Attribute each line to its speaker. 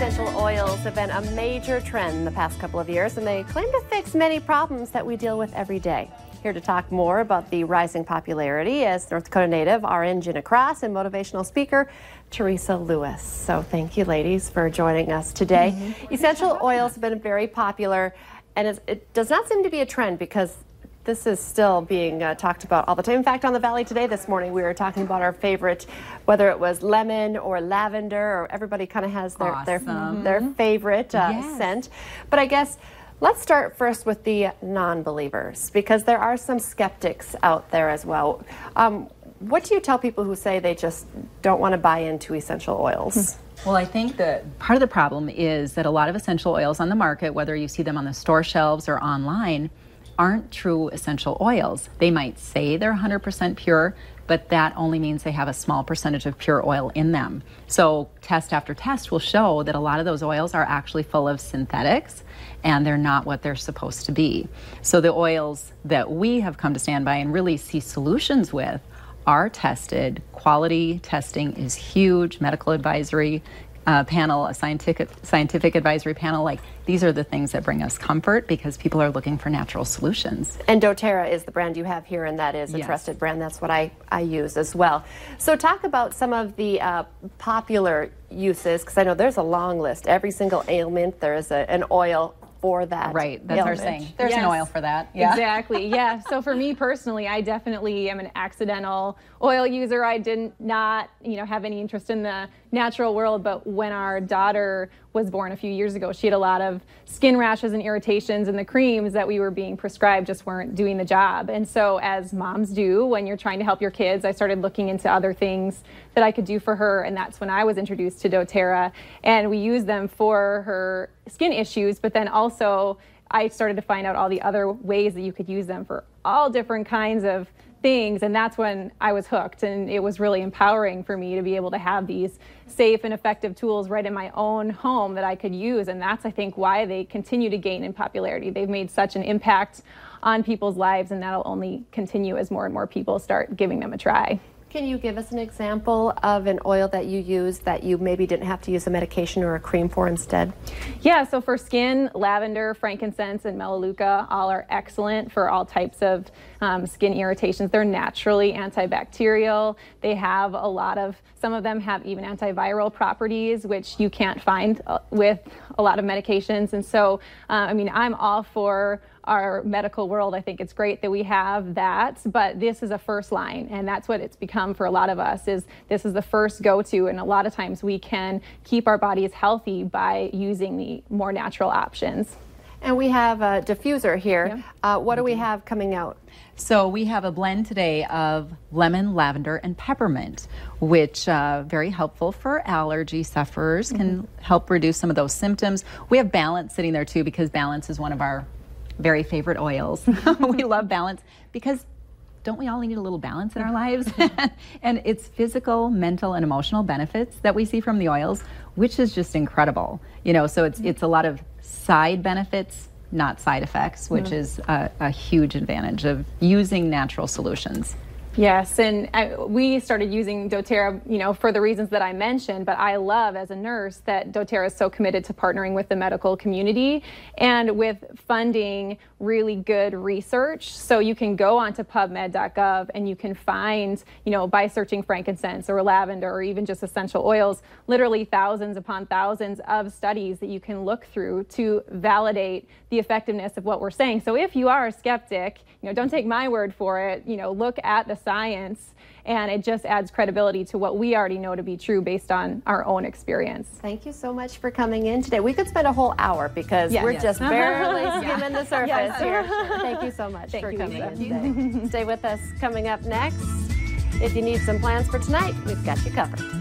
Speaker 1: essential oils have been a major trend the past couple of years, and they claim to fix many problems that we deal with every day. Here to talk more about the rising popularity is North Dakota native RN Gina Cross and motivational speaker Teresa Lewis. So thank you, ladies, for joining us today. Essential oils have been very popular, and it does not seem to be a trend because this is still being talked about all the time. In fact, on the Valley today this morning, we were talking about our favorite, whether it was lemon or lavender, or everybody kind of has their favorite scent. But I guess let's start first with the non-believers, because there are some skeptics out there as well. What do you tell people who say they just don't want to buy into essential oils?
Speaker 2: Well, I think that part of the problem is that a lot of essential oils on the market, whether you see them on the store shelves or online, aren't true essential oils. They might say they're 100% pure, but that only means they have a small percentage of pure oil in them. So test after test will show that a lot of those oils are actually full of synthetics, and they're not what they're supposed to be. So the oils that we have come to stand by and really see solutions with are tested. Quality testing is huge. Medical advisory panel, a scientific advisory panel, like these are the things that bring us comfort because people are looking for natural solutions.
Speaker 1: And doTERRA is the brand you have here, and that is a trusted brand. That's what I use as well. So talk about some of the popular uses, because I know there's a long list. Every single ailment, there is an oil for that.
Speaker 2: Right, that's our saying. There's an oil for that.
Speaker 3: Yeah. Exactly, yeah. So for me personally, I definitely am an accidental oil user. I did not, have any interest in the natural world, but when our daughter was born a few years ago, she had a lot of skin rashes and irritations, and the creams that we were being prescribed just weren't doing the job. And so as moms do when you're trying to help your kids, I started looking into other things that I could do for her, and that's when I was introduced to doTERRA, and we use them for her skin issues, but then also I started to find out all the other ways that you could use them for all different kinds of things, and that's when I was hooked, and it was really empowering for me to be able to have these safe and effective tools right in my own home that I could use, and that's, I think, why they continue to gain in popularity. They've made such an impact on people's lives, and that'll only continue as more and more people start giving them a try.
Speaker 1: Can you give us an example of an oil that you use that you maybe didn't have to use a medication or a cream for instead?
Speaker 3: Yeah, so for skin, lavender, frankincense, and melaleuca all are excellent for all types of skin irritations. They're naturally antibacterial. They have some of them have even antiviral properties, which you can't find with a lot of medications. And so, I'm all for our medical world. I think it's great that we have that, but this is a first line, and that's what it's become for a lot of us. This is the first go-to, and a lot of times we can keep our bodies healthy by using the more natural options.
Speaker 1: And we have a diffuser here. What do we have coming out?
Speaker 2: So we have a blend today of lemon, lavender, and peppermint, which very helpful for allergy sufferers, can help reduce some of those symptoms. We have Balance sitting there too, because Balance is one of our very favorite oils. We love Balance because don't we all need a little balance in our lives? And it's physical, mental, and emotional benefits that we see from the oils, which is just incredible. So it's a lot of side benefits, not side effects, which is a huge advantage of using natural solutions.
Speaker 3: Yes, and we started using doTERRA, for the reasons that I mentioned, but I love as a nurse that doTERRA is so committed to partnering with the medical community and with funding really good research. So you can go onto PubMed.gov and you can find, by searching frankincense or lavender or even just essential oils, literally thousands upon thousands of studies that you can look through to validate the effectiveness of what we're saying. So if you are a skeptic, don't take my word for it, look at the science, and it just adds credibility to what we already know to be true based on our own experience.
Speaker 1: Thank you so much for coming in today. We could spend a whole hour because we're just barely skimming the surface here. Thank you so much for coming in today. Stay with us. Coming up next, if you need some plans for tonight, we've got you covered.